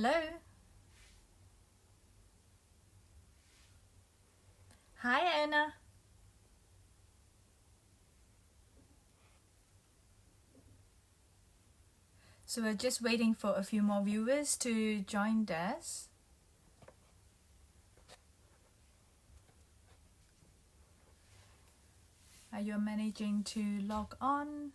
Hello. Hi, Anna. So we're just waiting for a few more viewers to join us. Are you managing to log on?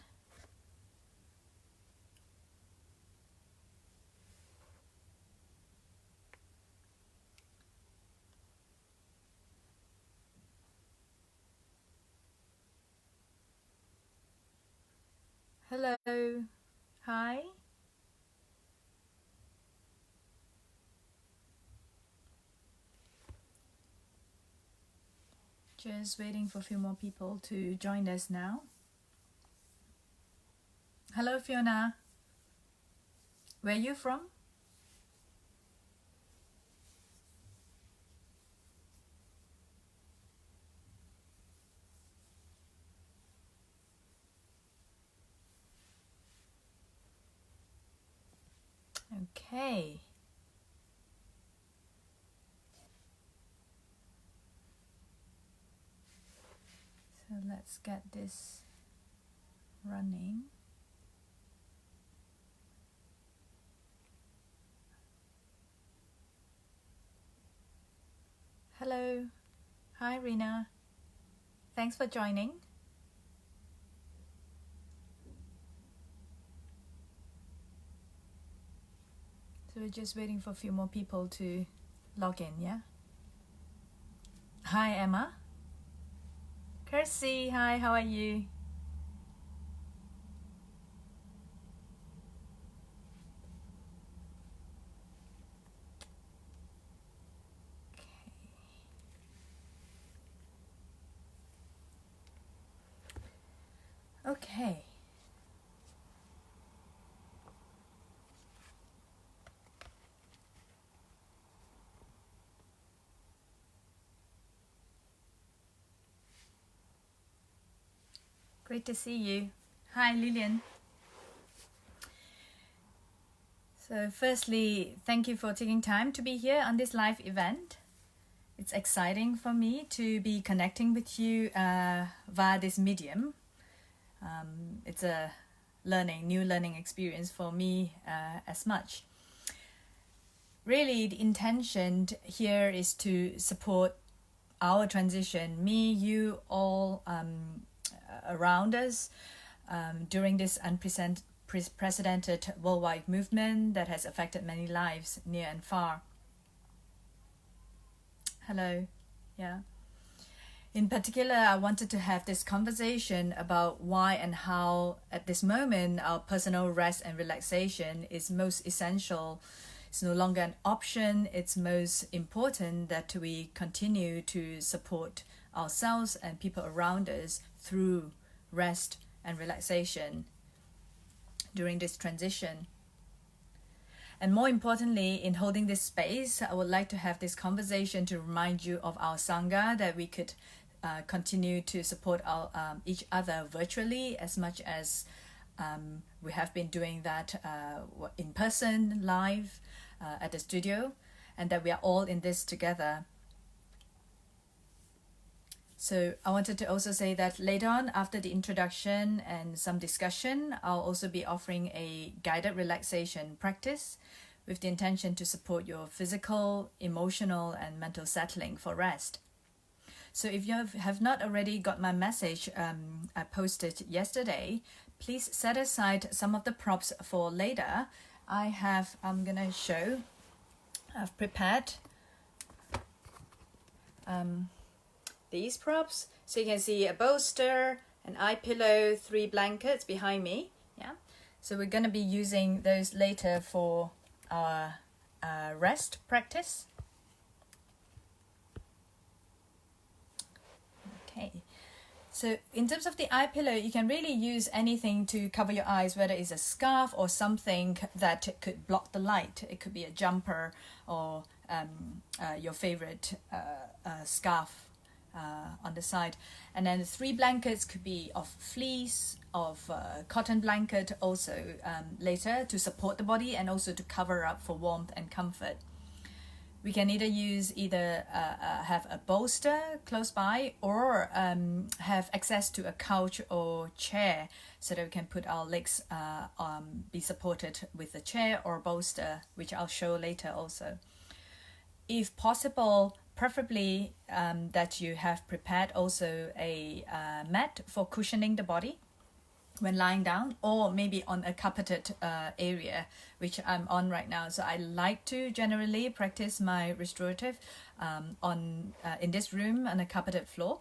Hello. Hi. Just waiting for a few more people to join us now. Hello, Fiona. Where are you from? Okay. So let's get this running. Hello. Hi, Rina. Thanks for joining. So we're just waiting for a few more people to log in, yeah? Hi, Emma. Kirsty, hi, how are you? Okay. Great to see you. Hi, Lillian. So firstly, thank you for taking time to be here on this live event. It's exciting for me to be connecting with you via this medium. It's a new learning experience for me as much. Really, the intention here is to support our transition, me, you, all around us during this unprecedented worldwide movement that has affected many lives near and far. Hello. Yeah. In particular, I wanted to have this conversation about why and how at this moment our personal rest and relaxation is most essential. It's no longer an option. It's most important that we continue to support ourselves and people around us through rest and relaxation during this transition. And more importantly, in holding this space, I would like to have this conversation to remind you of our Sangha, that we could continue to support each other virtually as much as we have been doing that in person, live at the studio, and that we are all in this together. So I wanted to also say that later on, after the introduction and some discussion, I'll also be offering a guided relaxation practice with the intention to support your physical, emotional, and mental settling for rest. So if you have not already got my message I posted yesterday, please set aside some of the props for later. I'm gonna show, I've prepared these props. So you can see a bolster, an eye pillow, 3 blankets behind me. Yeah. So we're gonna be using those later for our rest practice. Okay. So in terms of the eye pillow, you can really use anything to cover your eyes, whether it's a scarf or something that could block the light. It could be a jumper or your favorite scarf on the side. And then 3 blankets could be of fleece, of cotton blanket also later to support the body and also to cover up for warmth and comfort. We can either have a bolster close by or have access to a couch or chair so that we can put our legs be supported with a chair or bolster, which I'll show later also. If possible, preferably that you have prepared also a mat for cushioning the body when lying down, or maybe on a carpeted area, which I'm on right now. So I like to generally practice my restorative in this room on a carpeted floor.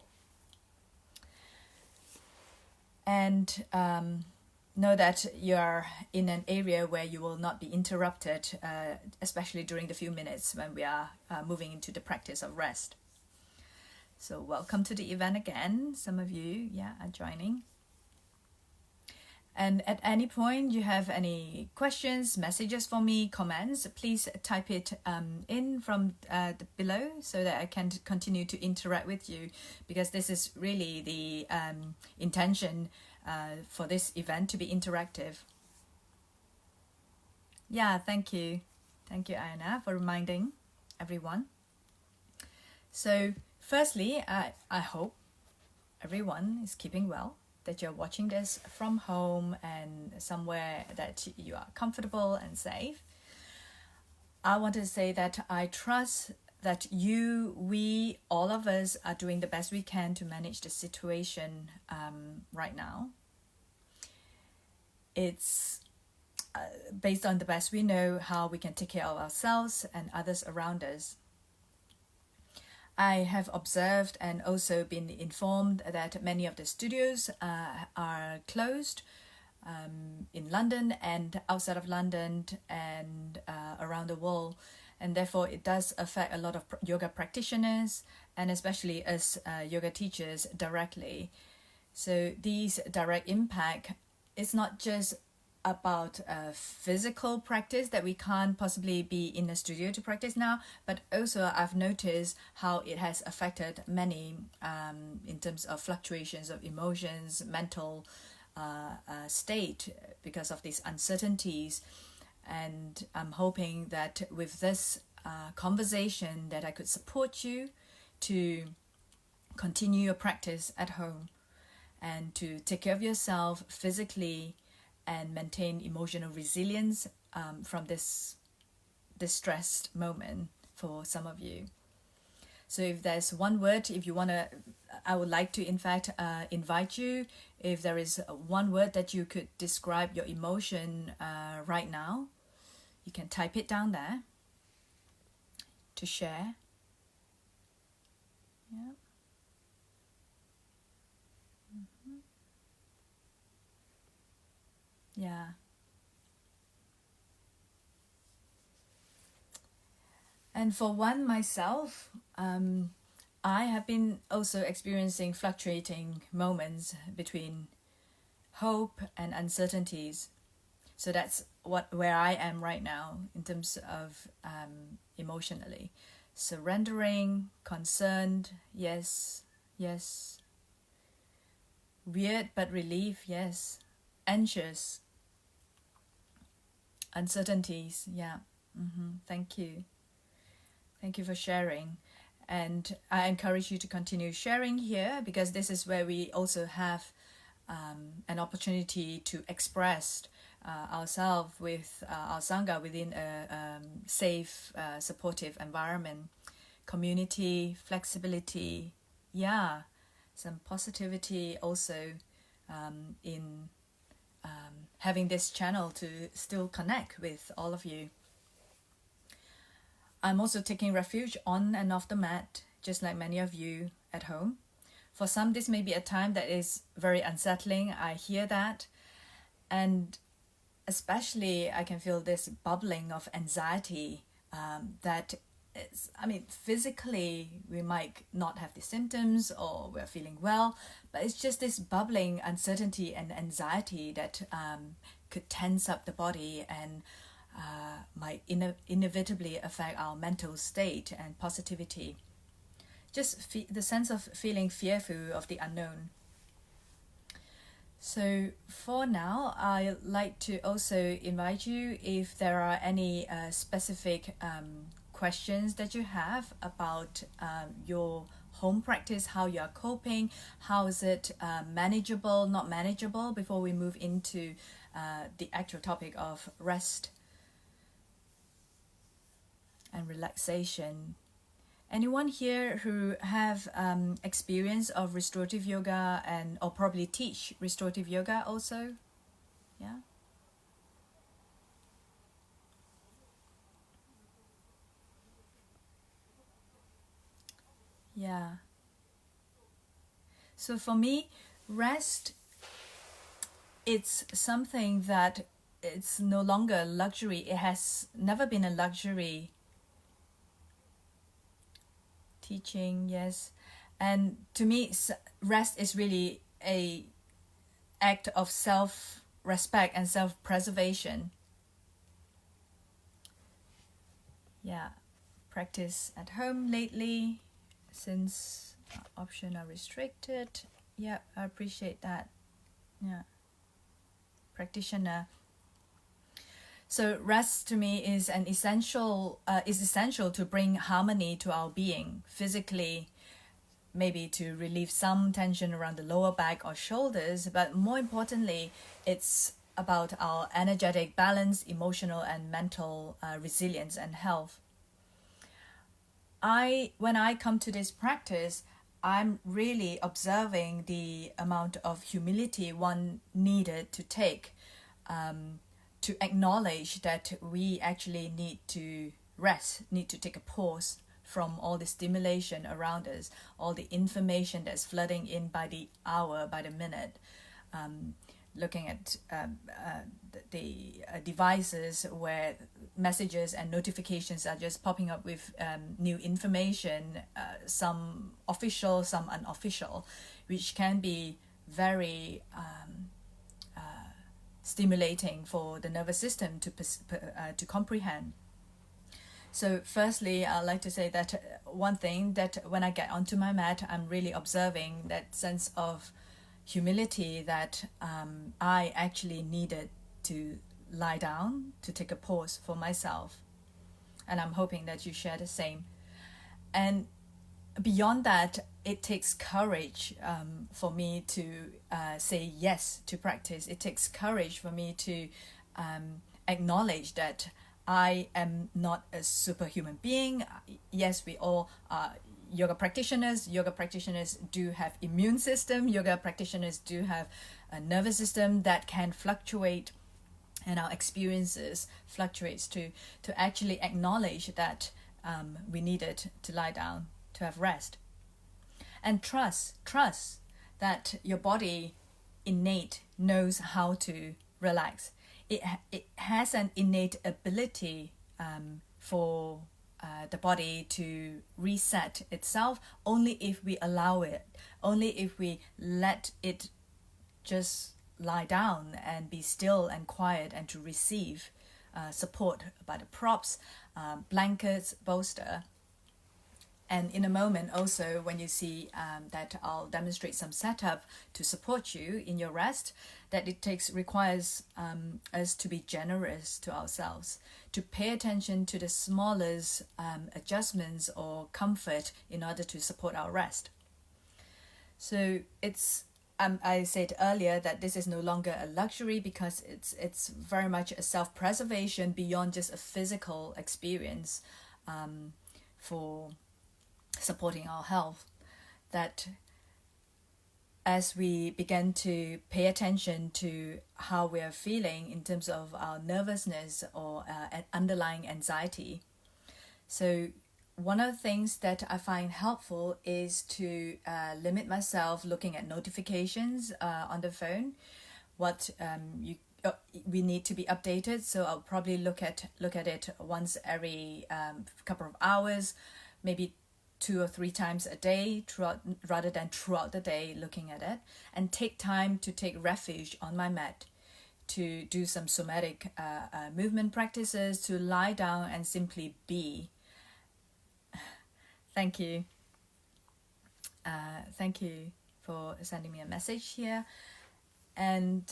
And know that you're in an area where you will not be interrupted, especially during the few minutes when we are moving into the practice of rest. So welcome to the event again. Some of you, are joining. And at any point you have any questions, messages for me, comments, please type it in from below so that I can continue to interact with you, because this is really the intention for this event to be interactive. Yeah, thank you. Thank you, Ayana, for reminding everyone. So firstly, I hope everyone is keeping well, that you're watching this from home and somewhere that you are comfortable and safe. I want to say that I trust that we, all of us, are doing the best we can to manage the situation right now. It's based on the best we know how we can take care of ourselves and others around us. I have observed and also been informed that many of the studios are closed in London and outside of London and around the world. And therefore it does affect a lot of yoga practitioners and especially us yoga teachers directly. So these direct impact is not just about physical practice that we can't possibly be in a studio to practice now, but also I've noticed how it has affected many in terms of fluctuations of emotions, mental state because of these uncertainties. And I'm hoping that with this conversation that I could support you to continue your practice at home and to take care of yourself physically and maintain emotional resilience from this distressed moment for some of you. So if there's one word, if you want to, I would like to in fact invite you, if there is one word that you could describe your emotion right now, you can type it down there to share. Yeah. Yeah. And for one myself, I have been also experiencing fluctuating moments between hope and uncertainties. So that's where I am right now in terms of emotionally. Surrendering, concerned, yes. Weird but relief, yes. Anxious, uncertainties, yeah. Thank you for sharing, and I encourage you to continue sharing here, because this is where we also have an opportunity to express ourselves with our Sangha within a safe, supportive environment, community, flexibility, some positivity also in having this channel to still connect with all of you. I'm also taking refuge on and off the mat, just like many of you at home. For some, this may be a time that is very unsettling. I hear that. And especially I can feel this bubbling of anxiety that is, physically we might not have the symptoms or we're feeling well, but it's just this bubbling uncertainty and anxiety that could tense up the body and might inevitably affect our mental state and positivity. just the sense of feeling fearful of the unknown. So for now, I'd like to also invite you, if there are any specific questions that you have about your home practice, how you are coping, how is it manageable, not manageable, before we move into the actual topic of rest and relaxation. Anyone here who have experience of restorative yoga and or probably teach restorative yoga also? Yeah. Yeah. So for me, rest, it's something that it's no longer a luxury. It has never been a luxury. Teaching, yes. And to me, rest is really a act of self-respect and self-preservation. Yeah. Practice at home lately, since options are restricted. Yeah, I appreciate that. Yeah. Practitioner. So rest to me is essential to bring harmony to our being physically, maybe to relieve some tension around the lower back or shoulders, but more importantly, it's about our energetic balance, emotional and mental resilience and health. When I come to this practice, I'm really observing the amount of humility one needed to take, to acknowledge that we actually need to rest, need to take a pause from all the stimulation around us, all the information that's flooding in by the hour, by the minute. Looking at the devices where messages and notifications are just popping up with new information, some official, some unofficial, which can be very stimulating for the nervous system to comprehend. So firstly, I'd like to say that one thing that when I get onto my mat, I'm really observing that sense of humility that I actually needed to lie down, to take a pause for myself. And I'm hoping that you share the same. And beyond that, it takes courage for me to say yes to practice. It takes courage for me to acknowledge that I am not a superhuman being. Yes, we all are yoga practitioners. Yoga practitioners do have immune system. Yoga practitioners do have a nervous system that can fluctuate, and our experiences fluctuates to actually acknowledge that we needed to lie down, to have rest. And trust that your body innate knows how to relax. It has an innate ability for the body to reset itself only if we allow it, only if we let it just lie down and be still and quiet and to receive support by the props, blankets, bolster. And in a moment also, when you see that I'll demonstrate some setup to support you in your rest, that it requires us to be generous to ourselves, to pay attention to the smallest adjustments or comfort in order to support our rest. So it's I said earlier that this is no longer a luxury because it's very much a self-preservation beyond just a physical experience for supporting our health. That as we begin to pay attention to how we are feeling in terms of our nervousness or underlying anxiety. So one of the things that I find helpful is to limit myself looking at notifications on the phone. What we need to be updated, so I'll probably look at it once every couple of hours, maybe 2 or 3 times a day, rather than throughout the day looking at it, and take time to take refuge on my mat, to do some somatic movement practices, to lie down and simply be. Thank you. Thank you for sending me a message here. And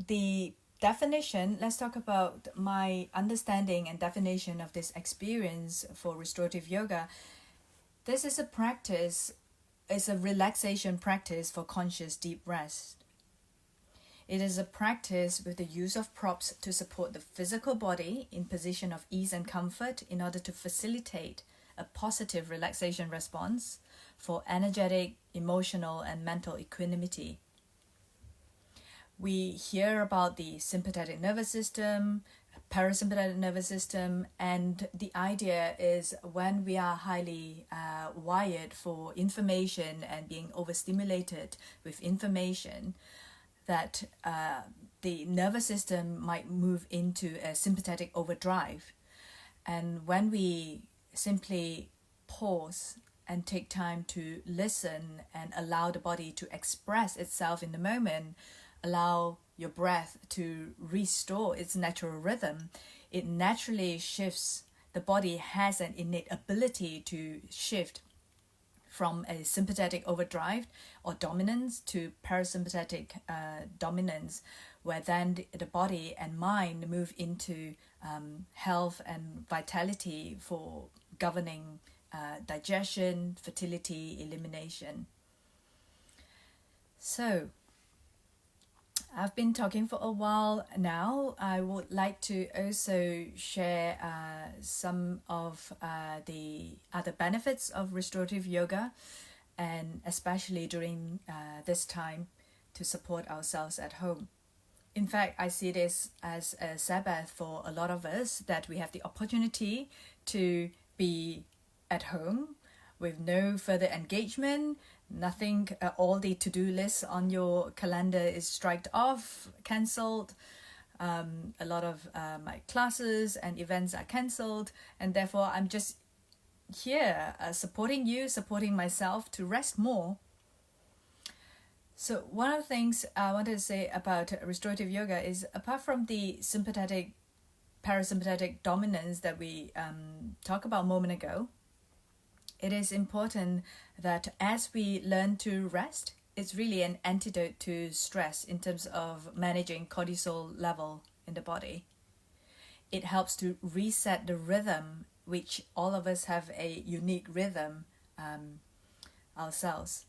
the definition, let's talk about my understanding and definition of this experience for restorative yoga. This is a practice, it's a relaxation practice for conscious deep rest. It is a practice with the use of props to support the physical body in position of ease and comfort in order to facilitate a positive relaxation response for energetic, emotional, and mental equanimity. We hear about the sympathetic nervous system, parasympathetic nervous system, and the idea is when we are highly wired for information and being overstimulated with information, that the nervous system might move into a sympathetic overdrive. And when we simply pause and take time to listen and allow the body to express itself in the moment, allow your breath to restore its natural rhythm, it naturally shifts. The body has an innate ability to shift from a sympathetic overdrive or dominance to parasympathetic dominance, where then the body and mind move into health and vitality for governing digestion, fertility, elimination. So, I've been talking for a while now. I would like to also share some of the other benefits of restorative yoga, and especially during this time to support ourselves at home. In fact, I see this as a Sabbath for a lot of us, that we have the opportunity to be at home with no further engagement. Nothing, all the to-do lists on your calendar is striked off, cancelled. A lot of my classes and events are cancelled, and therefore I'm just here supporting you, supporting myself to rest more. So one of the things I wanted to say about restorative yoga is, apart from the sympathetic, parasympathetic dominance that we talked about a moment ago, it is important that as we learn to rest, it's really an antidote to stress in terms of managing cortisol level in the body. It helps to reset the rhythm, which all of us have a unique rhythm ourselves.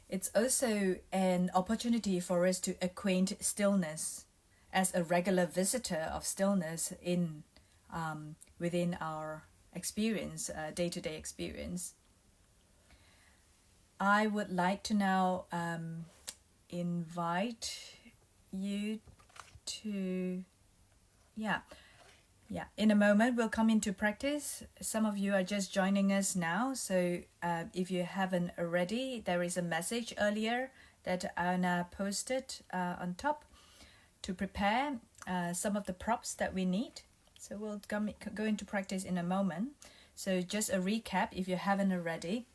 It's also an opportunity for us to acquaint stillness as a regular visitor of stillness in within our experience, day-to-day experience. I would like to now invite you to, in a moment we'll come into practice. Some of you are just joining us now, so if you haven't already, there is a message earlier that Anna posted on top to prepare some of the props that we need. So we'll go into practice in a moment. So just a recap, if you haven't already,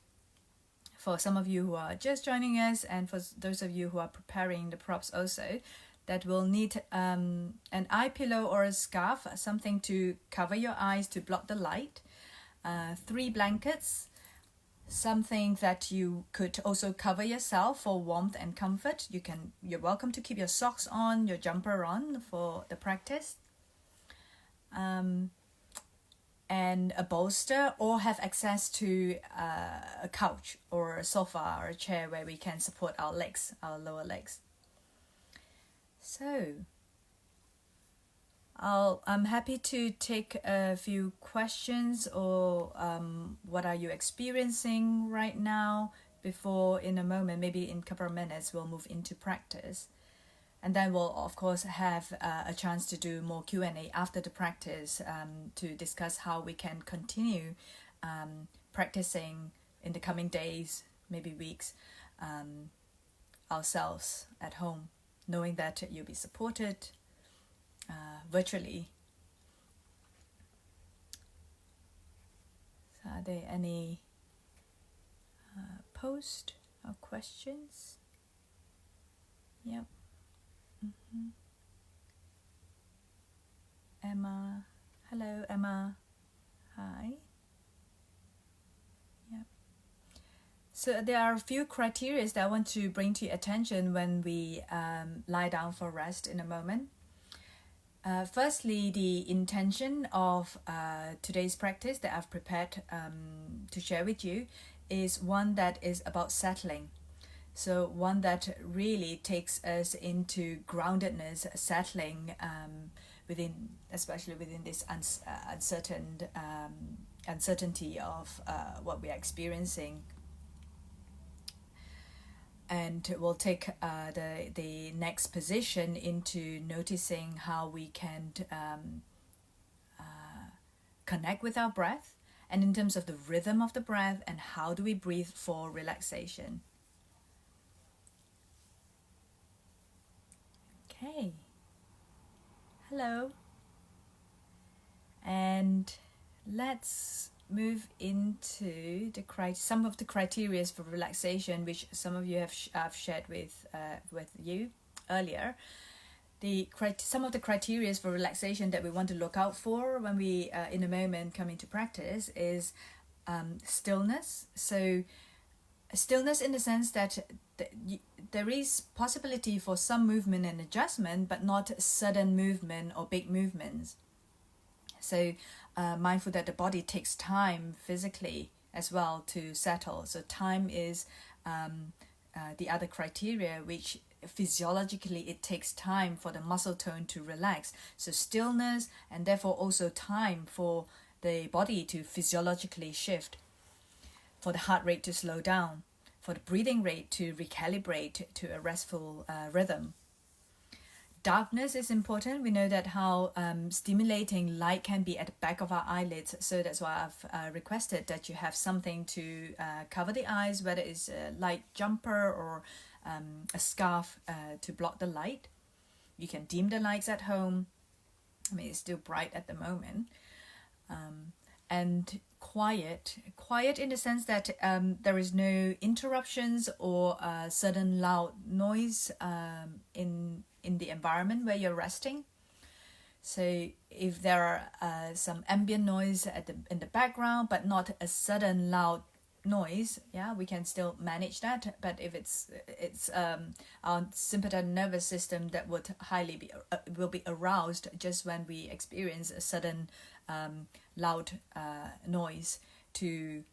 for some of you who are just joining us, and for those of you who are preparing the props also, that will need an eye pillow or a scarf, something to cover your eyes to block the light, 3 blankets, something that you could also cover yourself for warmth and comfort. You're welcome to keep your socks on, your jumper on for the practice. And a bolster, or have access to a couch or a sofa or a chair where we can support our legs, our lower legs. So I'm happy to take a few questions, or what are you experiencing right now, before in a moment, maybe in a couple of minutes, we'll move into practice. And then we'll, of course, have a chance to do more Q&A after the practice to discuss how we can continue practicing in the coming days, maybe weeks, ourselves at home, knowing that you'll be supported virtually. So are there any posts or questions? Yep. Emma, hello Emma, hi. Yep. So there are a few criteria that I want to bring to your attention when we lie down for rest in a moment. Firstly, the intention of today's practice that I've prepared to share with you is one that is about settling. So one that really takes us into groundedness, settling especially within this uncertainty of what we are experiencing. And we'll take the next position into noticing how we can connect with our breath, and in terms of the rhythm of the breath and how do we breathe for relaxation. Okay. Hello. And let's move into some of the criteria for relaxation, which some of you have shared with you earlier. Some of the criteria for relaxation that we want to look out for when we in a moment come into practice is stillness. So stillness in the sense that there is possibility for some movement and adjustment, but not sudden movement or big movements. So mindful that the body takes time physically as well to settle. So time is the other criteria, which physiologically it takes time for the muscle tone to relax. So stillness, and therefore also time for the body to physiologically shift, for the heart rate to slow down, for the breathing rate to recalibrate to a restful rhythm. Darkness is important. We know that how stimulating light can be at the back of our eyelids. So that's why I've requested that you have something to cover the eyes, whether it's a light jumper or a scarf to block the light. You can dim the lights at home. I mean, it's still bright at the moment. And quiet in the sense that there is no interruptions or sudden loud noise in the environment where you're resting. So if there are some ambient noise in the background, but not a sudden loud noise, we can still manage that. But if it's our sympathetic nervous system that would will be aroused just when we experience a sudden loud noise to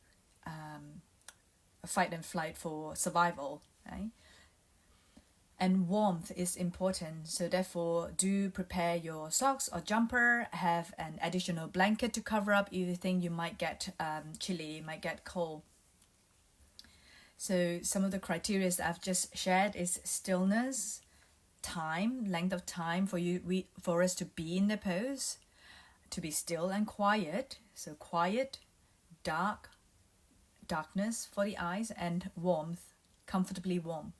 fight and flight for survival, right? And warmth is important, so therefore do prepare your socks or jumper, have an additional blanket to cover up if you think you might get chilly, might get cold. So some of the criteria that I've just shared is stillness, time, length of time for us to be in the pose, to be still and quiet. So quiet, darkness for the eyes, and warmth, comfortably warm.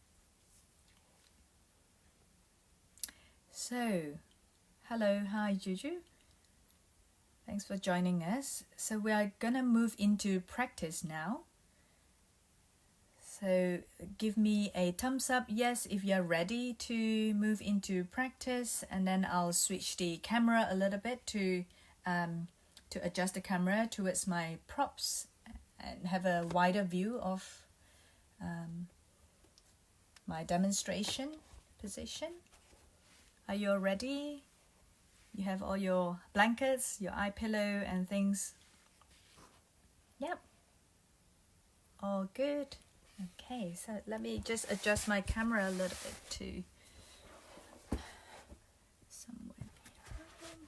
So, hello, hi Juju. Thanks for joining us. So we are gonna move into practice now. So give me a thumbs up, yes, if you're ready to move into practice, and then I'll switch the camera a little bit to adjust the camera towards my props and have a wider view of my demonstration position. Are you all ready? You have all your blankets, your eye pillow and things? Yep. All good. Okay, so let me just adjust my camera a little bit to somewhere behind.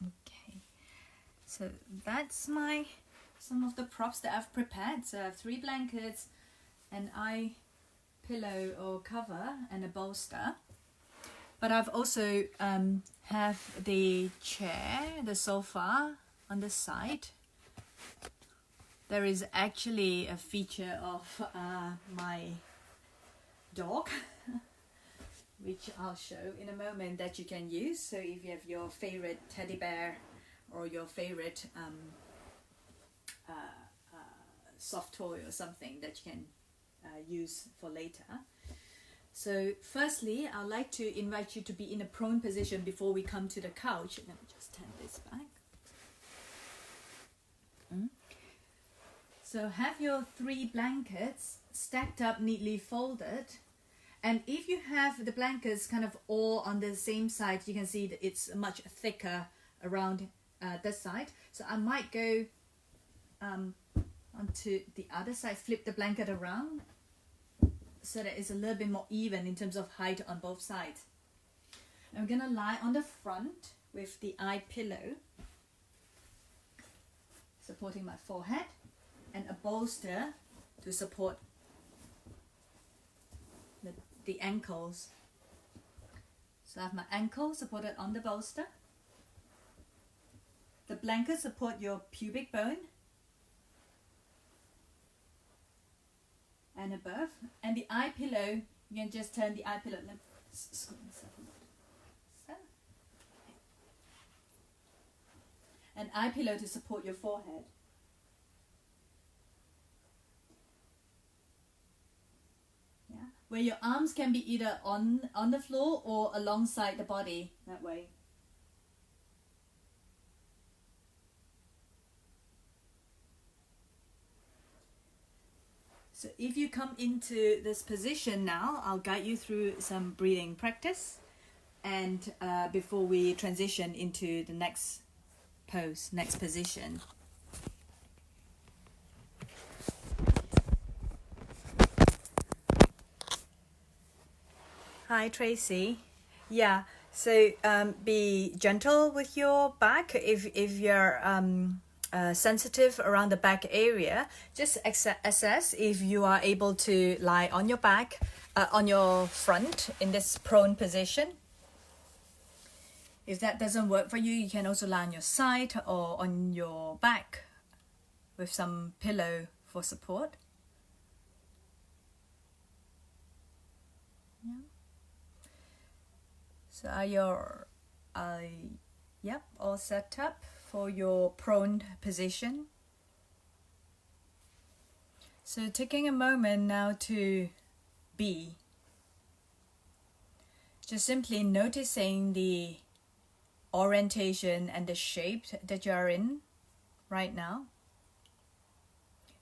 Okay, so that's some of the props that I've prepared. So I have 3 blankets, an eye pillow or cover, and a bolster. But I've also have the chair, the sofa on the side. There is actually a feature of my dog which I'll show in a moment that you can use. So if you have your favorite teddy bear or your favorite soft toy or something that you can use for later. So firstly, I'd like to invite you to be in a prone position before we come to the couch. Let me just turn this back. So have your 3 blankets stacked up, neatly folded. And if you have the blankets kind of all on the same side, you can see that it's much thicker around this side. So I might go onto the other side, flip the blanket around so that it's a little bit more even in terms of height on both sides. I'm gonna lie on the front with the eye pillow supporting my forehead and a bolster to support the ankles. So I have my ankle supported on the bolster. The blanket support your pubic bone and above. And the eye pillow, you can just turn the eye pillow. An eye pillow to support your forehead. Yeah, where your arms can be either on the floor or alongside the body, that way. So if you come into this position now, I'll guide you through some breathing practice, and before we transition into the next pose, next position. Hi Tracy. Yeah, so be gentle with your back. If you're sensitive around the back area, just assess if you are able to lie on your back, on your front in this prone position. If that doesn't work for you, you can also lie on your side or on your back with some pillow for support. Yeah. So are your yep, all set up for your prone position. So taking a moment now to be. Just simply noticing the orientation and the shape that you are in right now.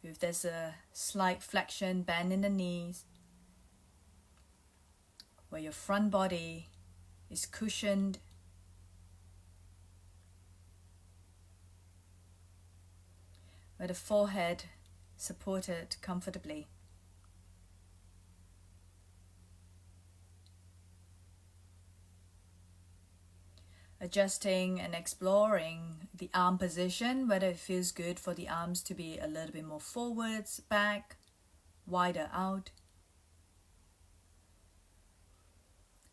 If there's a slight flexion, bend in the knees, where your front body is cushioned, where the forehead supported comfortably. Adjusting and exploring the arm position, whether it feels good for the arms to be a little bit more forwards, back, wider out.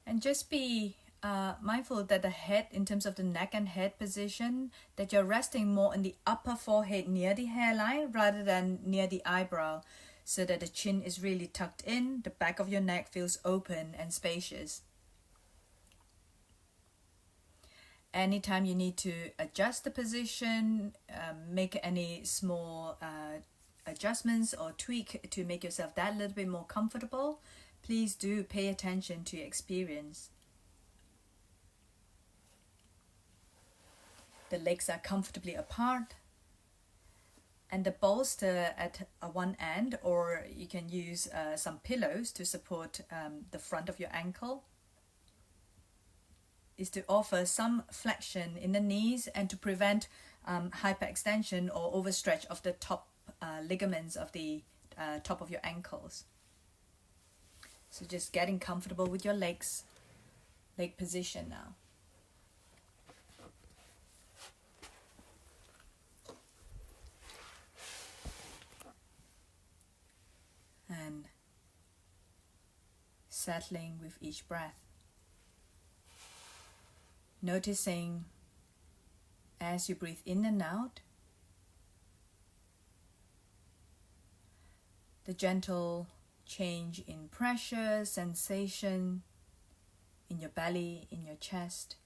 And just be mindful that the head, in terms of the neck and head position, that you're resting more in the upper forehead near the hairline rather than near the eyebrow, so that the chin is really tucked in, the back of your neck feels open and spacious. Anytime you need to adjust the position, make any small adjustments or tweak to make yourself that little bit more comfortable, please do pay attention to your experience. The legs are comfortably apart, and the bolster at one end, or you can use some pillows to support the front of your ankle, is to offer some flexion in the knees and to prevent hyperextension or overstretch of the top ligaments of the top of your ankles. So just getting comfortable with your leg position now. And settling with each breath. Noticing as you breathe in and out, the gentle change in pressure, sensation in your belly, in your chest.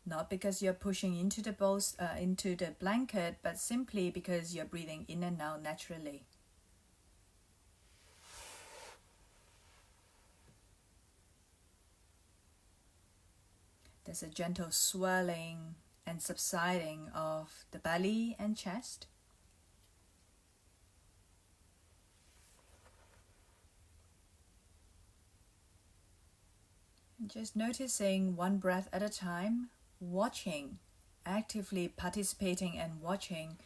Not because you're pushing into the blanket, but simply because you're breathing in and out naturally. There's a gentle swelling and subsiding of the belly and chest. And just noticing one breath at a time, watching, actively participating and watching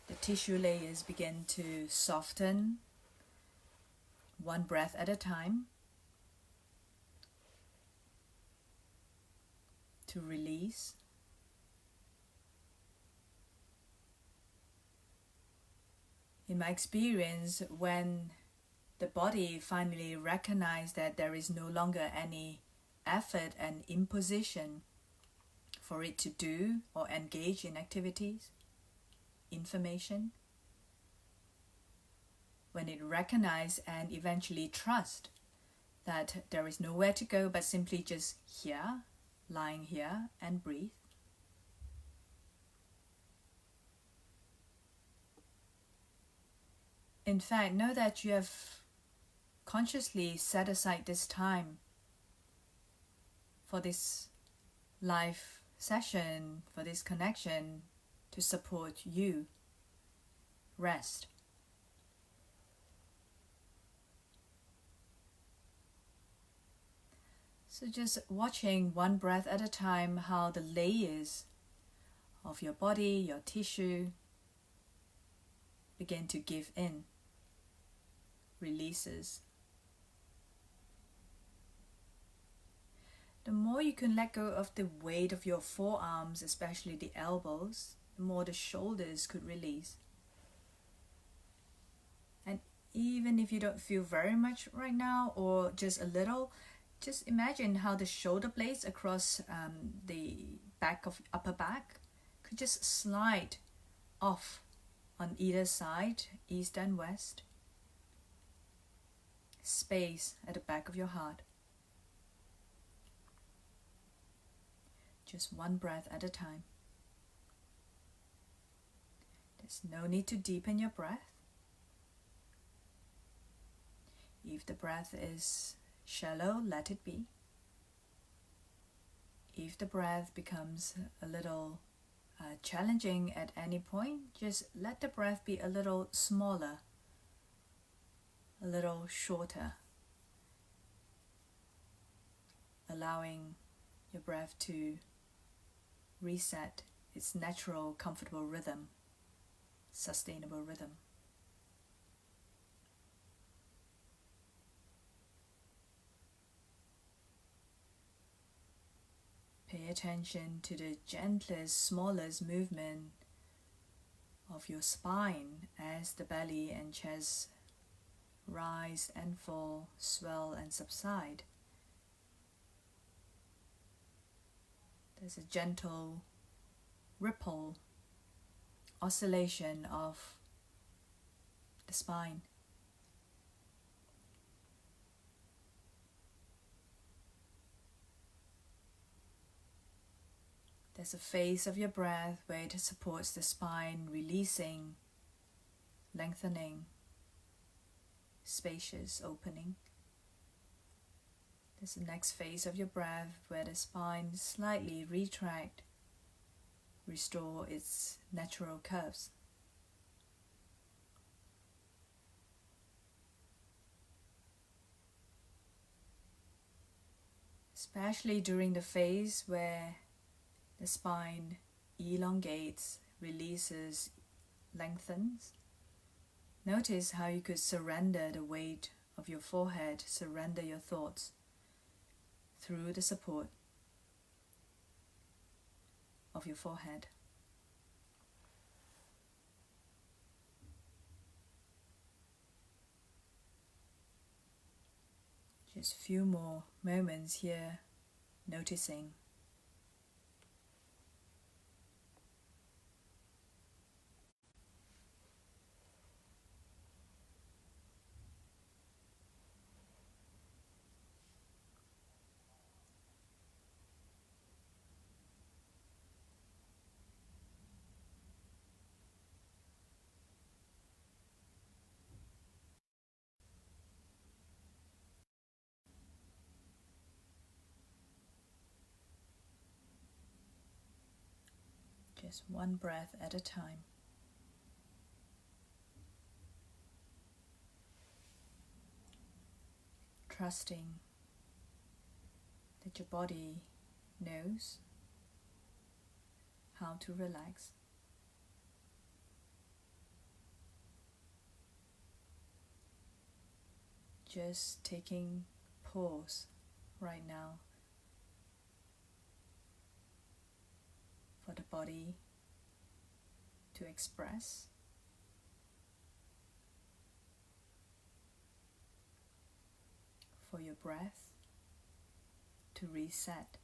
the tissue layers begin to soften, one breath at a time, to release. In my experience, when the body finally recognizes that there is no longer any effort and imposition for it to do or engage in activities, information, when it recognizes and eventually trusts that there is nowhere to go but simply just here, lying here, and breathe. In fact, know that you have consciously set aside this time for this live session, for this connection, to support you. Rest. So just watching one breath at a time how the layers of your body, your tissue, begin to give in, releases. The more you can let go of the weight of your forearms, especially the elbows, the more the shoulders could release. And even if you don't feel very much right now, or just a little, just imagine how the shoulder blades across the back of upper back could just slide off on either side, east and west. Space at the back of your heart. Just one breath at a time. There's no need to deepen your breath. If the breath is shallow, let it be. If the breath becomes a little challenging at any point, just let the breath be a little smaller, a little shorter, allowing your breath to reset its natural, comfortable rhythm, sustainable rhythm. Pay attention to the gentlest, smallest movement of your spine as the belly and chest rise and fall, swell and subside. There's a gentle ripple, oscillation of the spine. There's a phase of your breath where it supports the spine, releasing, lengthening, spacious, opening. There's the next phase of your breath where the spine slightly retract, restore its natural curves. Especially during the phase where the spine elongates, releases, lengthens. Notice how you could surrender the weight of your forehead, surrender your thoughts through the support of your forehead. Just a few more moments here, noticing. Just one breath at a time. Trusting that your body knows how to relax. Just taking pause right now for the body to express, for your breath to reset.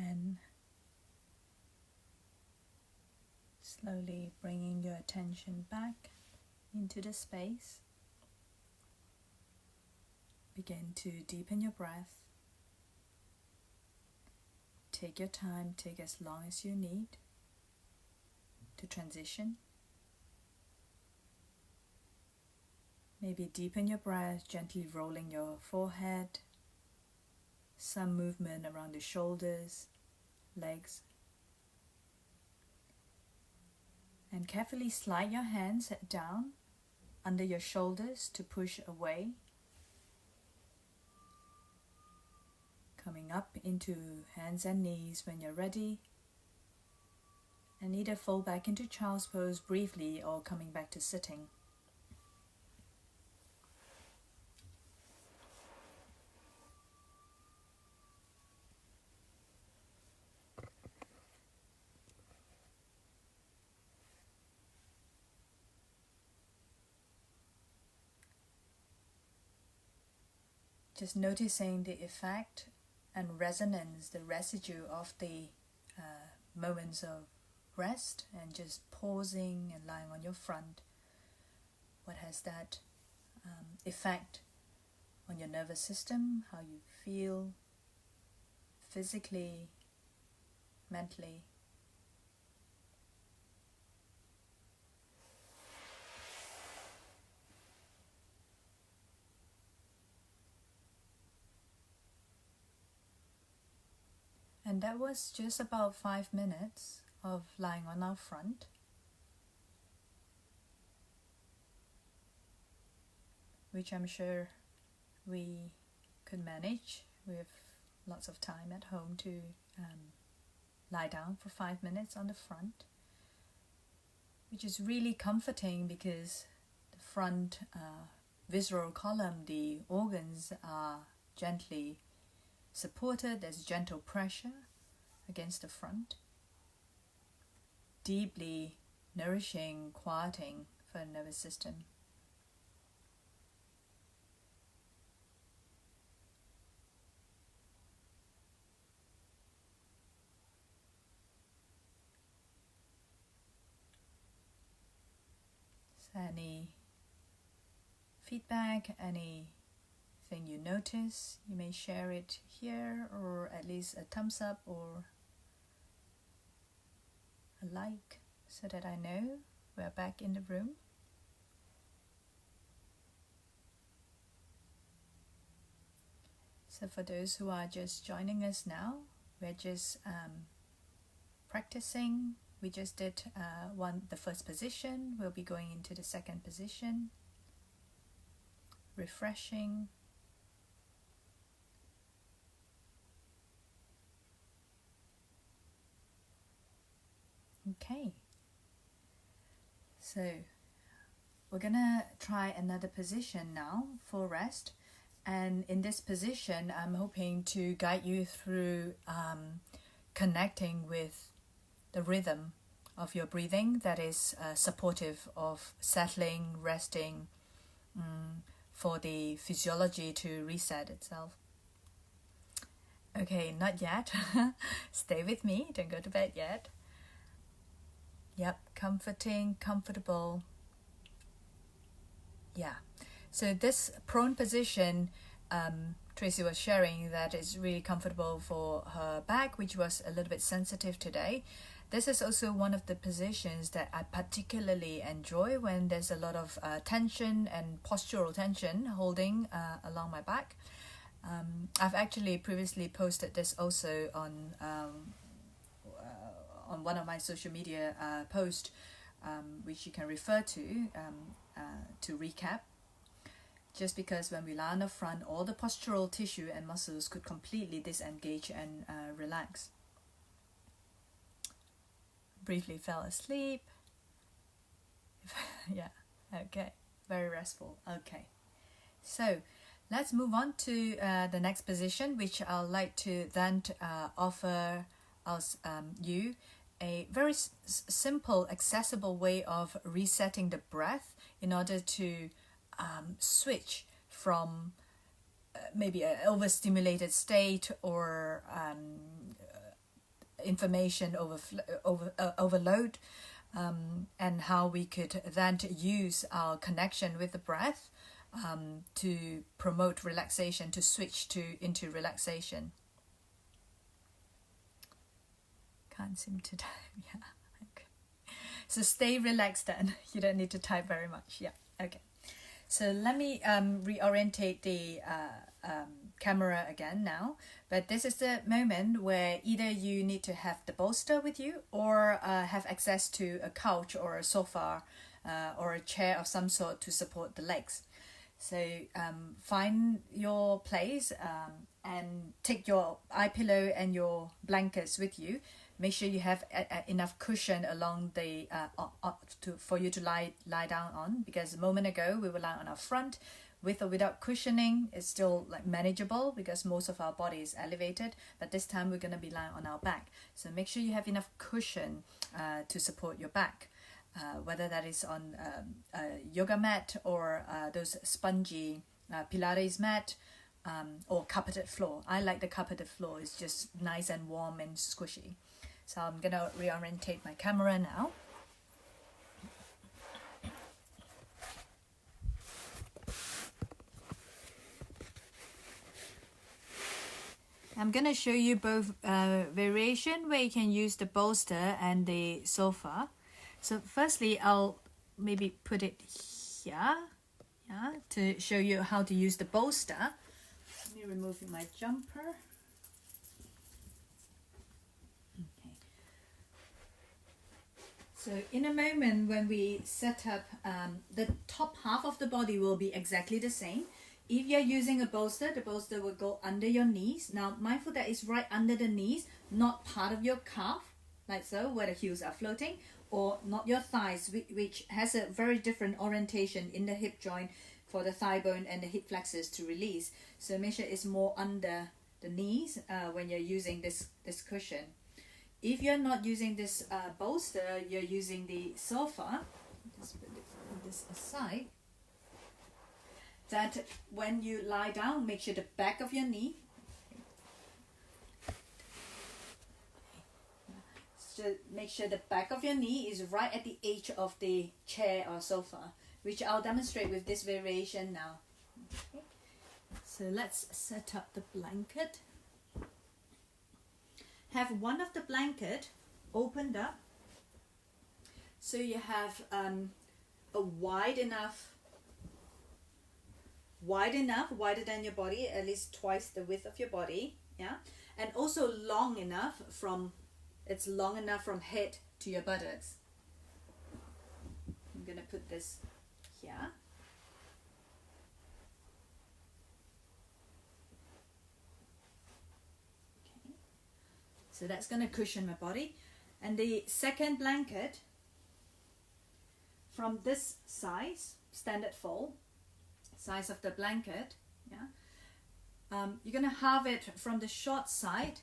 And slowly bringing your attention back into the space. Begin to deepen your breath. Take your time, take as long as you need to transition. Maybe deepen your breath, gently rolling your forehead, some movement around the shoulders, legs. And carefully slide your hands down under your shoulders to push away. Coming up into hands and knees when you're ready. And either fall back into child's pose briefly or coming back to sitting. Just noticing the effect and resonance, the residue of the moments of rest, and just pausing and lying on your front. What has that effect on your nervous system, how you feel physically, mentally? And that was just about 5 minutes of lying on our front. which I'm sure we could manage with lots of time at home to lie down for 5 minutes on the front, which is really comforting because the front visceral column, the organs are gently supported. There's gentle pressure against the front, deeply nourishing, quieting for the nervous system. So any feedback, anything you notice, you may share it here, or at least a thumbs up or a like, so that I know we're back in the room. So for those who are just joining us now, we're just practicing. We just did the first position. We'll be going into the second position. Refreshing. Okay. So we're gonna try another position now for rest. And in this position, I'm hoping to guide you through connecting with the rhythm of your breathing that is supportive of settling, resting, for the physiology to reset itself. Okay, not yet. Stay with me, don't go to bed yet. Yep, comforting, comfortable. Yeah. So this prone position, Tracy was sharing that it's really comfortable for her back, which was a little bit sensitive today. This is also one of the positions that I particularly enjoy when there's a lot of tension and postural tension holding along my back. I've actually previously posted this also on one of my social media posts, which you can refer to recap. Just because when we lie on the front, all the postural tissue and muscles could completely disengage and relax. Briefly fell asleep. Yeah, okay, very restful. Okay, so let's move on to the next position, which I'd like to then offer you a very simple, accessible way of resetting the breath in order to switch from maybe an overstimulated state or information overload, and how we could then use our connection with the breath to promote relaxation, to switch into relaxation. Can't seem to type. Yeah, okay. So stay relaxed then. You don't need to type very much. Yeah, okay. So let me reorientate the camera again now. But this is the moment where either you need to have the bolster with you or have access to a couch or a sofa or a chair of some sort to support the legs. So find your place and take your eye pillow and your blankets with you. Make sure you have enough cushion along the for you to lie down on, because a moment ago we were lying on our front. With or without cushioning, it's still like manageable because most of our body is elevated, but this time we're going to be lying on our back. So make sure you have enough cushion to support your back, whether that is on a yoga mat or those spongy Pilates mat, or carpeted floor. I like the carpeted floor. It's just nice and warm and squishy. So I'm going to reorientate my camera now. I'm going to show you both variation where you can use the bolster and the sofa. So firstly, I'll maybe put it here, yeah, to show you how to use the bolster. Let me remove my jumper. Okay. So in a moment when we set up, the top half of the body will be exactly the same. If you're using a bolster, the bolster will go under your knees. Now mindful that it's right under the knees, not part of your calf, like so, where the heels are floating, or not your thighs, which has a very different orientation in the hip joint for the thigh bone and the hip flexors to release. So make sure it's more under the knees when you're using this cushion. If you're not using this bolster, you're using the sofa, just put this aside, that when you lie down, make sure the back of your knee, so make sure the back of your knee is right at the edge of the chair or sofa, which I'll demonstrate with this variation now. Okay. So let's set up the blanket. Have one of the blanket opened up, so you have a wider than your body, at least twice the width of your body, yeah, and also long enough from head to your buttocks. I'm gonna put this here. Okay, so that's gonna cushion my body, and the second blanket from this size, standard fold size of the blanket, yeah, you're gonna have it from the short side,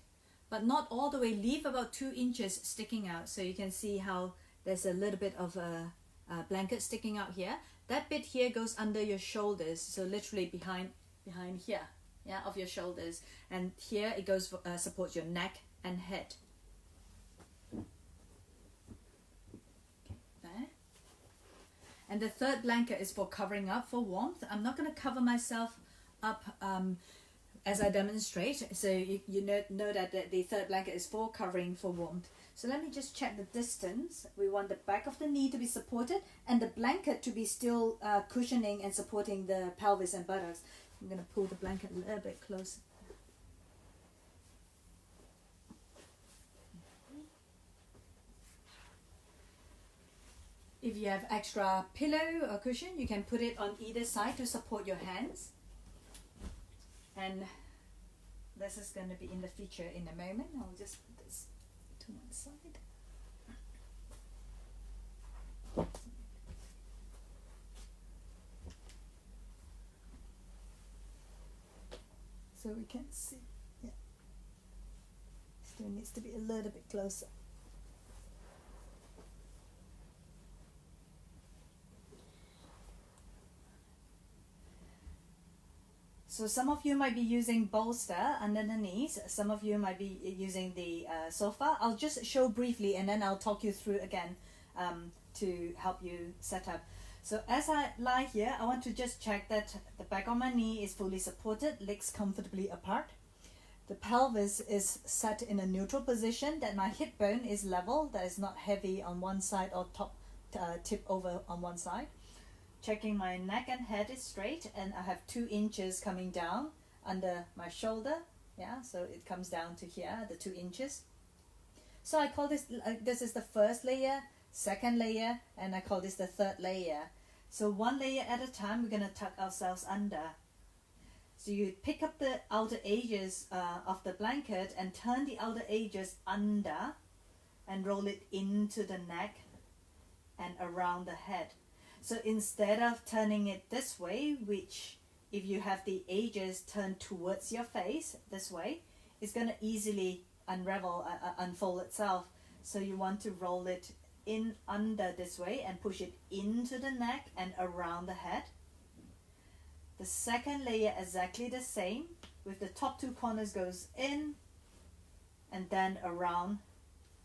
but not all the way. Leave about 2 inches sticking out, so you can see how there's a little bit of a blanket sticking out here. That bit here goes under your shoulders, so literally behind here, yeah, of your shoulders, and here it goes supports your neck and head. And the third blanket is for covering up, for warmth. I'm not going to cover myself up as I demonstrate. So you know that the third blanket is for covering, for warmth. So let me just check the distance. We want the back of the knee to be supported and the blanket to be still cushioning and supporting the pelvis and buttocks. I'm going to pull the blanket a little bit closer. If you have extra pillow or cushion, you can put it on either side to support your hands. And this is going to be in the feature in a moment. I'll just put this to one side. So we can see, yeah. Still needs to be a little bit closer. So some of you might be using bolster under the knees. Some of you might be using the sofa. I'll just show briefly and then I'll talk you through again to help you set up. So as I lie here, I want to just check that the back of my knee is fully supported, legs comfortably apart. The pelvis is set in a neutral position, that my hip bone is level, that is not heavy on one side or tip over on one side. Checking my neck and head is straight, and I have 2 inches coming down under my shoulder. Yeah, so it comes down to here, the 2 inches. So I call this, this is the first layer, second layer, and I call this the third layer. So one layer at a time, we're going to tuck ourselves under. So you pick up the outer edges of the blanket and turn the outer edges under and roll it into the neck and around the head. So instead of turning it this way, which if you have the edges turned towards your face this way, it's going to easily unfold itself. So you want to roll it in under this way and push it into the neck and around the head. The second layer exactly the same, with the top 2 corners goes in and then around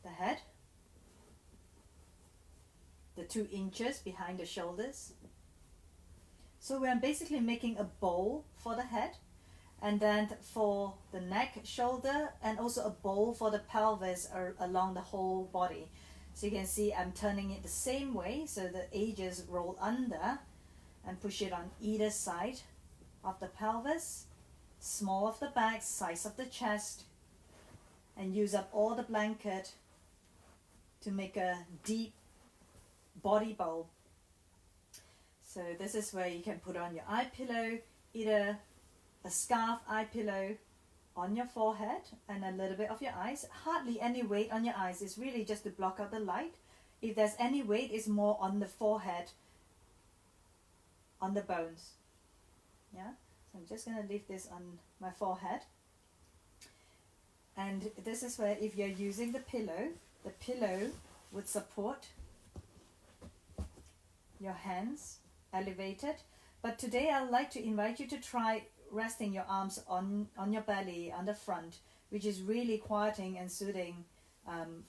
the head. The 2 inches behind the shoulders. So we're basically making a bowl for the head, and then for the neck, shoulder, and also a bowl for the pelvis along the whole body. So you can see I'm turning it the same way, so the edges roll under and push it on either side of the pelvis, small of the back, size of the chest, and use up all the blanket to make a deep body bowl. So this is where you can put on your eye pillow, either a scarf eye pillow on your forehead and a little bit of your eyes. Hardly any weight on your eyes. It's really just to block out the light. If there's any weight, it's more on the forehead, on the bones. Yeah, so I'm just going to leave this on my forehead. And this is where, if you're using the pillow would support your hands elevated. But today I'd like to invite you to try resting your arms on your belly, on the front, which is really quieting and soothing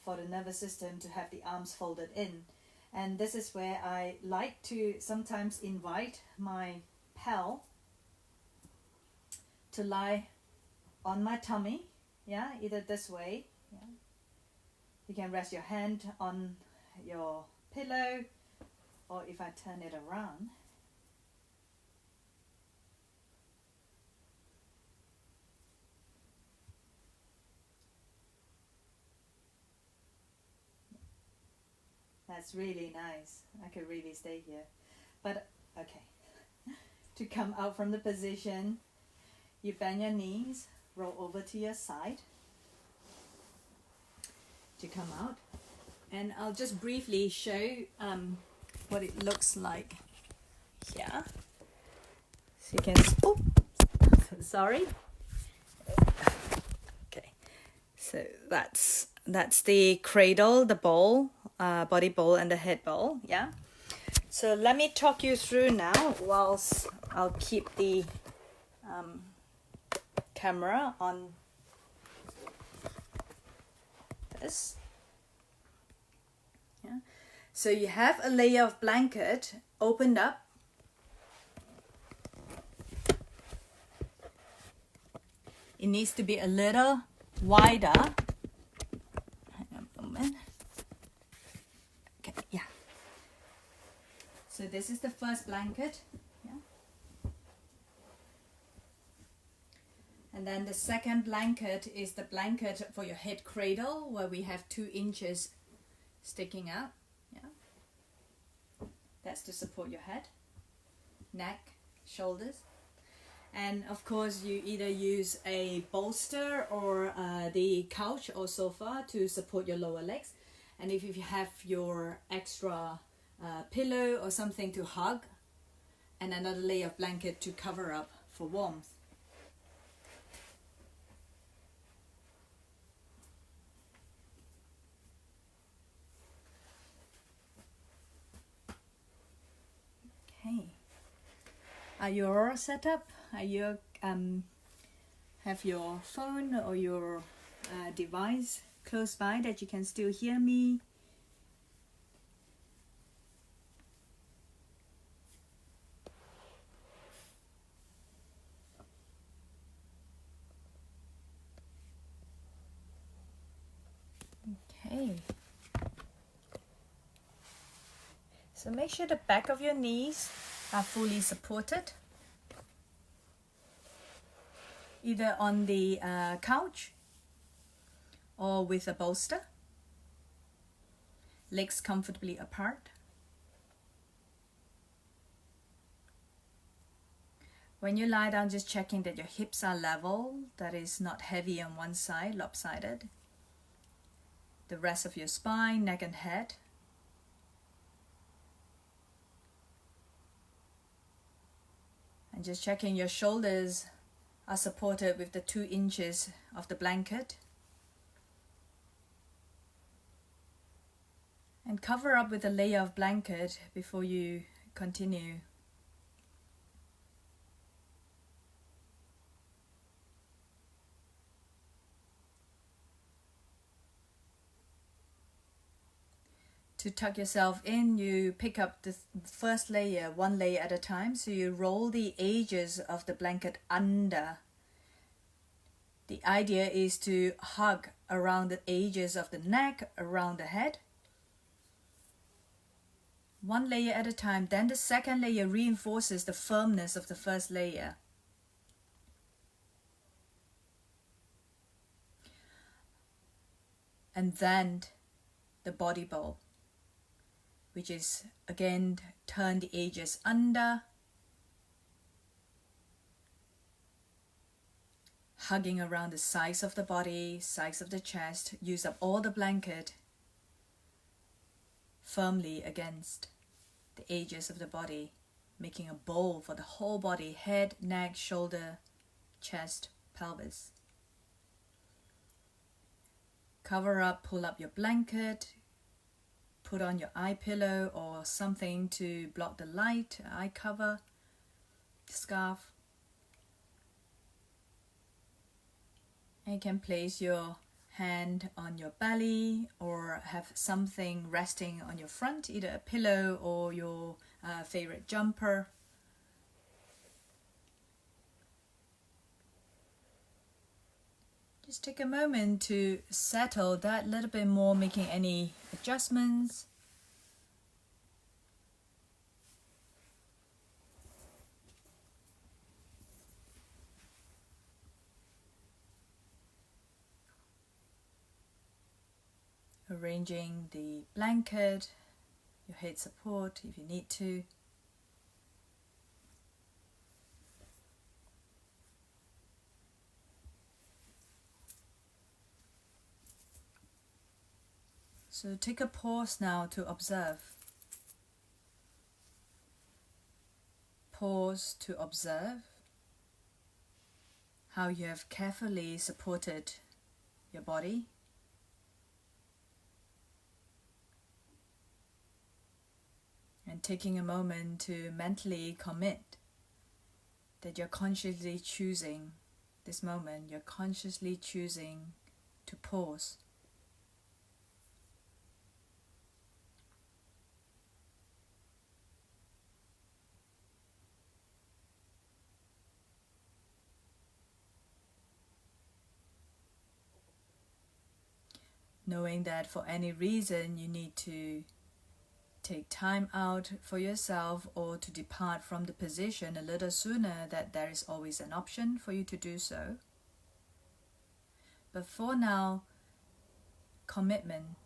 for the nervous system to have the arms folded in. And this is where I like to sometimes invite my pal to lie on my tummy, yeah, either this way, yeah. You can rest your hand on your pillow, or if I turn it around, that's really nice. I could really stay here. But okay, to come out from the position, you bend your knees, roll over to your side to come out. And I'll just briefly show what it looks like here. So you can, oh, sorry. Okay, so that's the cradle, the bowl, body bowl, and the head bowl. Yeah. So let me talk you through now, whilst I'll keep the camera on this. Yeah. So you have a layer of blanket opened up. It needs to be a little wider. Hang on a moment. Okay, yeah. So this is the first blanket. Yeah. And then the second blanket is the blanket for your head cradle, where we have 2 inches sticking out. Yeah. That's to support your head, neck, shoulders. And of course, you either use a bolster or the couch or sofa to support your lower legs. And if you have your extra pillow or something to hug, and another layer of blanket to cover up for warmth. Okay. Are you all set up? Are you have your phone or your device close by that you can still hear me? Okay. So make sure the back of your knees are fully supported, either on the couch or with a bolster. Legs comfortably apart. When you lie down, just checking that your hips are level, that is not heavy on one side, lopsided. The rest of your spine, neck and head. And just checking your shoulders are supported with the 2 inches of the blanket. And cover up with a layer of blanket before you continue. To tuck yourself in, you pick up the first layer, 1 layer at a time. So you roll the edges of the blanket under. The idea is to hug around the edges of the neck, around the head. 1 layer at a time. Then the second layer reinforces the firmness of the first layer. And then the body bowl. which is again turn the edges under, hugging around the sides of the body, sides of the chest. Use up all the blanket firmly against the edges of the body, making a bowl for the whole body: head, neck, shoulder, chest, pelvis. Cover up, pull up your blanket, put on your eye pillow or something to block the light, eye cover, scarf. And you can place your hand on your belly or have something resting on your front, either a pillow or your favorite jumper. Just take a moment to settle that little bit more, making any adjustments. Arranging the blanket, your head support if you need to. So take a pause now to observe. Pause to observe how you have carefully supported your body. And taking a moment to mentally commit that you're consciously choosing this moment, you're consciously choosing to pause. Knowing that for any reason you need to take time out for yourself or to depart from the position a little sooner, that there is always an option for you to do so. But for now, commitment,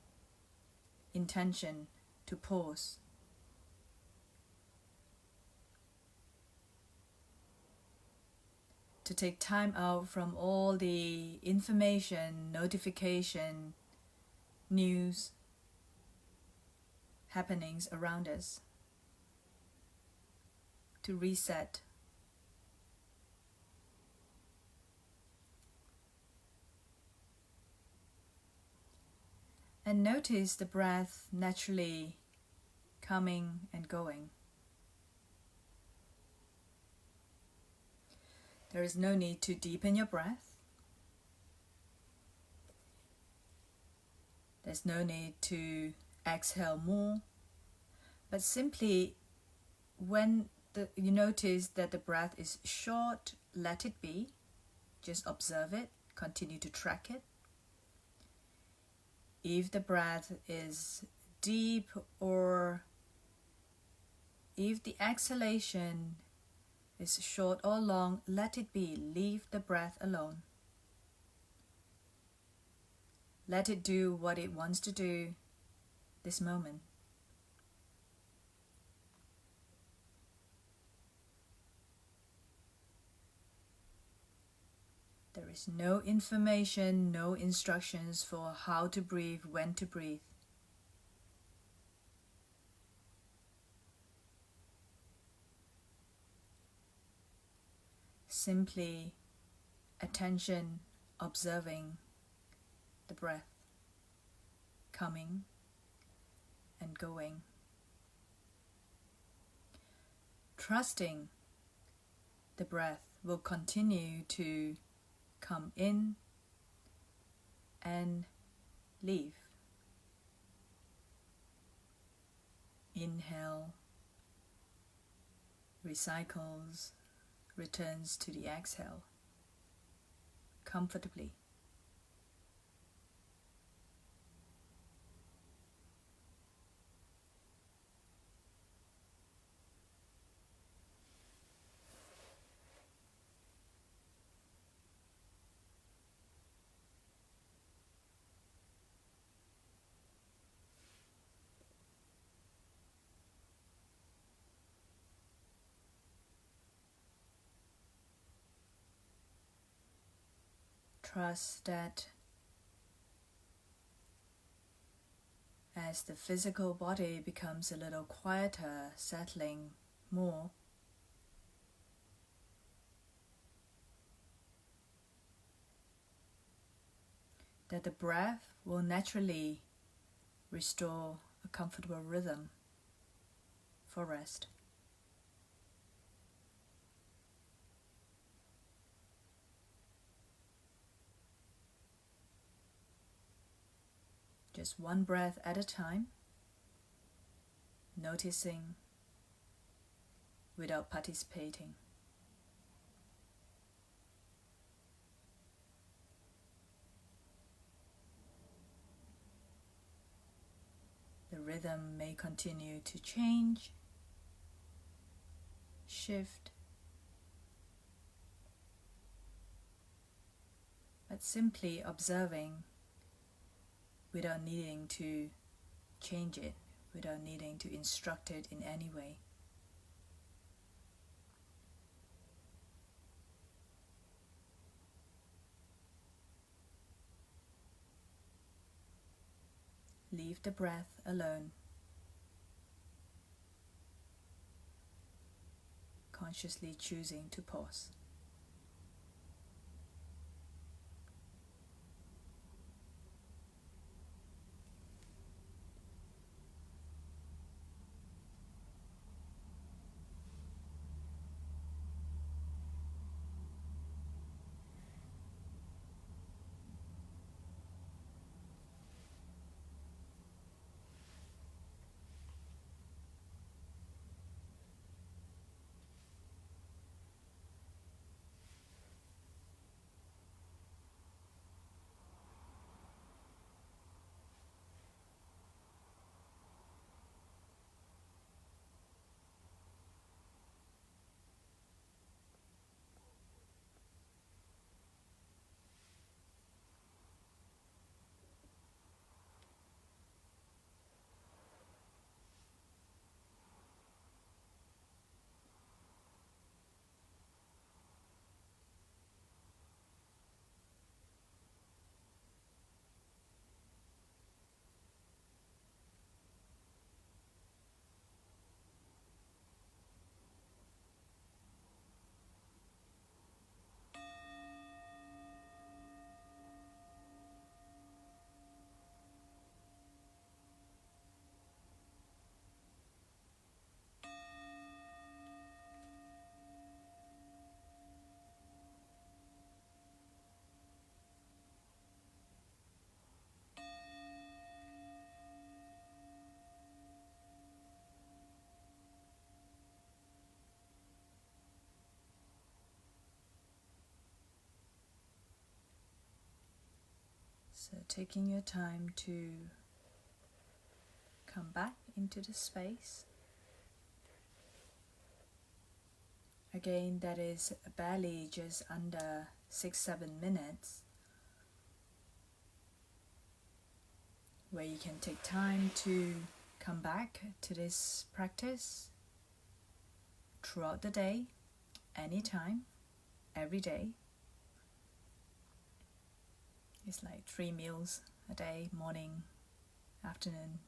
intention to pause. To take time out from all the information, notification, news, happenings around us. To reset. And notice the breath naturally coming and going. There is no need to deepen your breath. There's no need to exhale more, but simply when you notice that the breath is short, let it be. Just observe it, continue to track it. If the breath is deep or if the exhalation is short or long, let it be. Leave the breath alone. Let it do what it wants to do this moment. There is no information, no instructions for how to breathe, when to breathe. Simply attention, observing the breath coming and going. Trusting the breath will continue to come in and leave. Inhale, recycles, returns to the exhale comfortably. trust that as the physical body becomes a little quieter, settling more, that the breath will naturally restore a comfortable rhythm for rest. Just one breath at a time, noticing without participating. The rhythm may continue to change, shift, but simply observing without needing to change it, without needing to instruct it in any way. Leave the breath alone, consciously choosing to pause. So taking your time to come back into the space. Again, that is barely just under 6-7 minutes, where you can take time to come back to this practice throughout the day, anytime, every day. It's like 3 meals a day, morning, afternoon,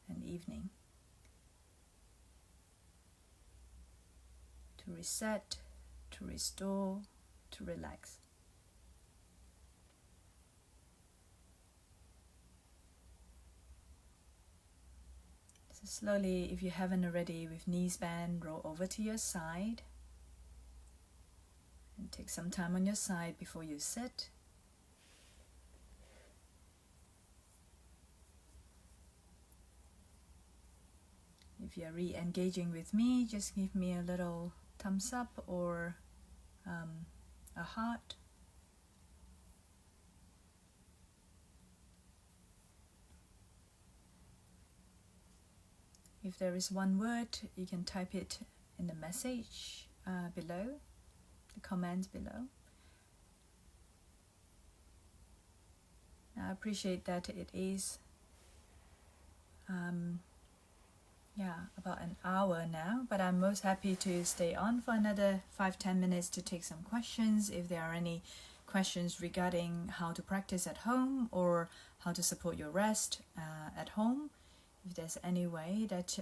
and evening. To reset, to restore, to relax. So slowly, if you haven't already, with knees bent, roll over to your side. And take some time on your side before you sit. If you're re-engaging with me, just give me a little thumbs up or a heart. If there is one word, you can type it in the message below, the comments below. I appreciate that it is about an hour now, but I'm most happy to stay on for another 5-10 minutes to take some questions if there are any questions questions regarding how to practice at home or how to support your rest at home, if there's any way that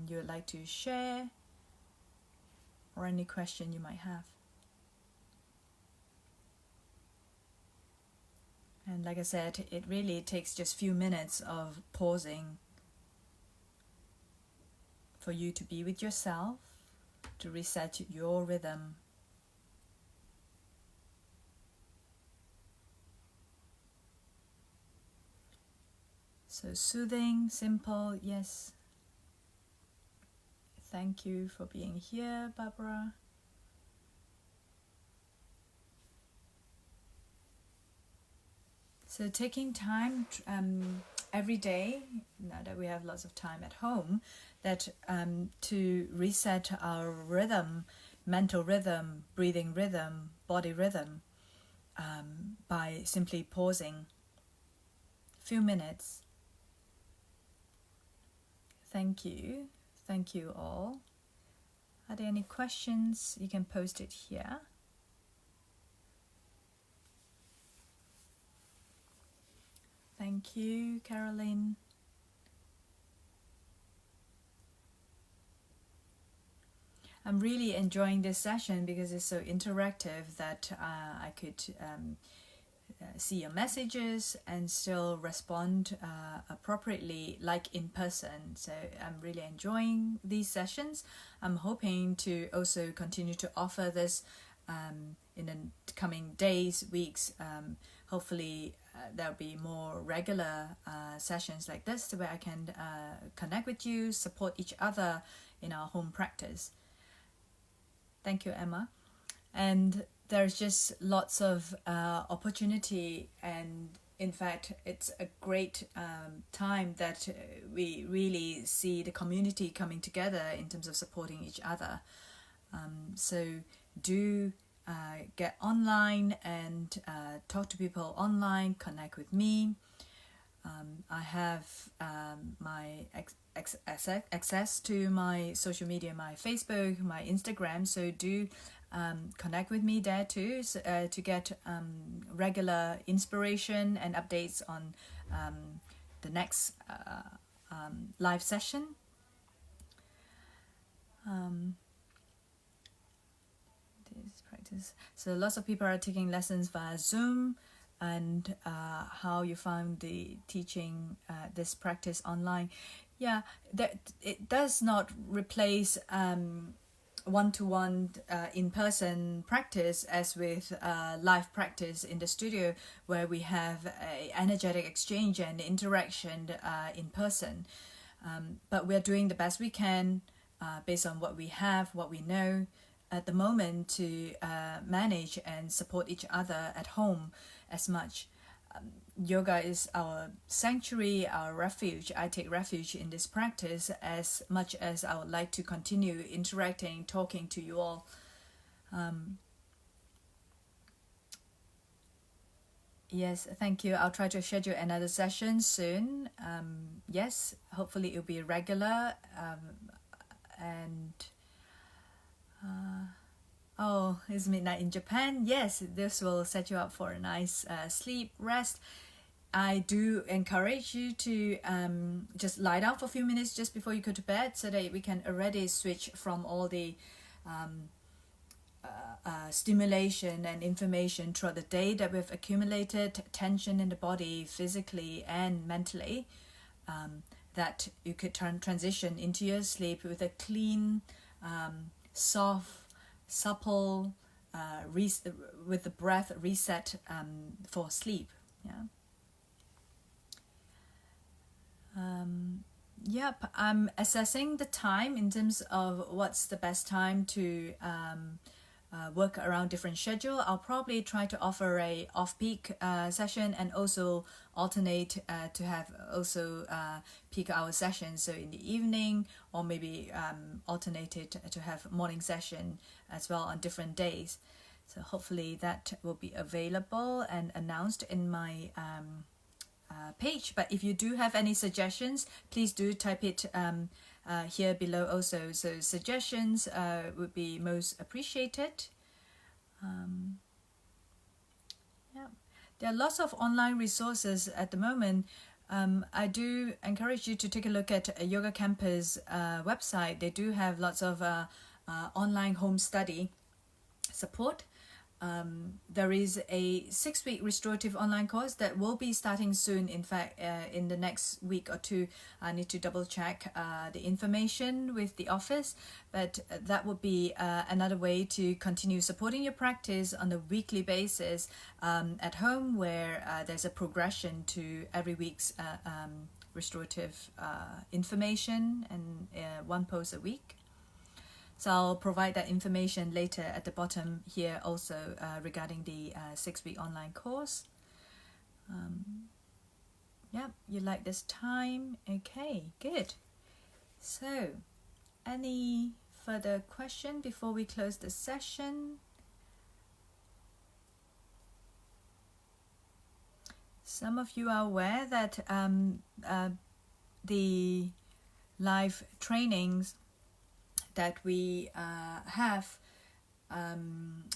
you would like to share, or any question you might have. And like I said, it really takes just a few minutes of pausing for you to be with yourself, to reset your rhythm. So soothing, simple, yes. Thank you for being here, Barbara. So taking time every day, now that we have lots of time at home, that to reset our rhythm, mental rhythm, breathing rhythm, body rhythm, by simply pausing a few minutes. Thank you. Thank you all. Are there any questions? You can post it here. Thank you, Caroline. I'm really enjoying this session because it's so interactive that I could see your messages and still respond appropriately like in person. So I'm really enjoying these sessions. I'm hoping to also continue to offer this in the coming days, weeks. Hopefully there'll be more regular sessions like this where I can connect with you, support each other in our home practice. Thank you, Emma. And there's just lots of opportunity, and in fact it's a great time that we really see the community coming together in terms of supporting each other. So do get online and talk to people online, connect with me. I have my access to my social media, my Facebook, my Instagram, so do connect with me there too, so, to get regular inspiration and updates on the next live session. This practice. So lots of people are taking lessons via Zoom, and how you found the teaching this practice online. Yeah, that it does not replace one-to-one in-person practice as with live practice in the studio, where we have a energetic exchange and interaction in person. But we're doing the best we can based on what we have, what we know at the moment, to manage and support each other at home as much. Yoga is our sanctuary, our refuge. I take refuge in this practice as much as I would like to continue interacting, talking to you all. Yes, thank you. I'll try to schedule another session soon. Yes, hopefully it'll be regular. And oh, it's midnight in Japan. Yes, this will set you up for a nice sleep, rest. I do encourage you to just lie down for a few minutes just before you go to bed, so that we can already switch from all the stimulation and information throughout the day that we've accumulated, tension in the body, physically and mentally, that you could transition into your sleep with a clean, soft, supple, with the breath reset for sleep. Yeah. Yep, I'm assessing the time in terms of what's the best time to work around different schedule. I'll probably try to offer a off-peak session, and also alternate to have also peak hour sessions, so in the evening, or maybe alternated to have morning session as well on different days. So hopefully that will be available and announced in my page. But if you do have any suggestions, please do type it here below also. So suggestions would be most appreciated. There are lots of online resources at the moment. I do encourage you to take a look at Yoga Campus website. They do have lots of online home study support. There is a 6-week restorative online course that will be starting soon. In fact, in the next week or two, I need to double check the information with the office, but that would be another way to continue supporting your practice on a weekly basis at home, where there's a progression to every week's restorative information and one post a week. So I'll provide that information later at the bottom here also regarding the 6-week online course. Yeah, you like this time? Okay, good. So, any further question before we close the session? Some of you are aware that the live trainings that we have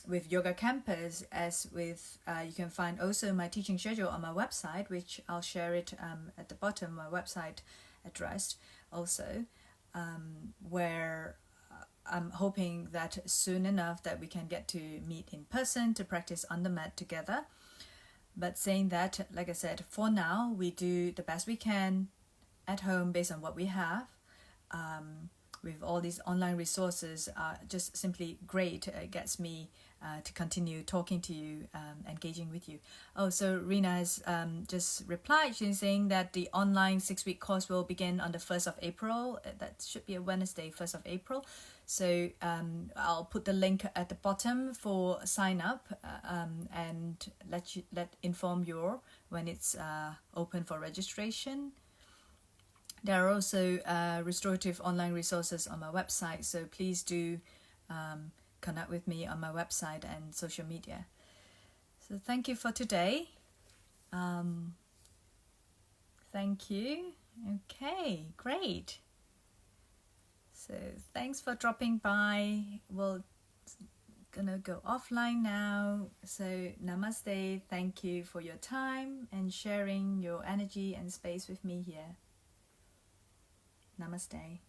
with Yoga Campus, as with you can find also my teaching schedule on my website, which I'll share it at the bottom, my website address also, where I'm hoping that soon enough that we can get to meet in person to practice on the mat together. But saying that, like I said, for now we do the best we can at home based on what we have. With all these online resources, just simply great. It gets me to continue talking to you, engaging with you. Oh, so Rena has just replied. She's saying that the online 6-week course will begin on the 1st of April. That should be a Wednesday, 1st of April. So I'll put the link at the bottom for sign up and inform you when it's open for registration. There are also restorative online resources on my website, so please do connect with me on my website and social media. So thank you for today. Thank you. Okay, great. So thanks for dropping by. We're gonna go offline now. So namaste. Thank you for your time and sharing your energy and space with me here. Namaste.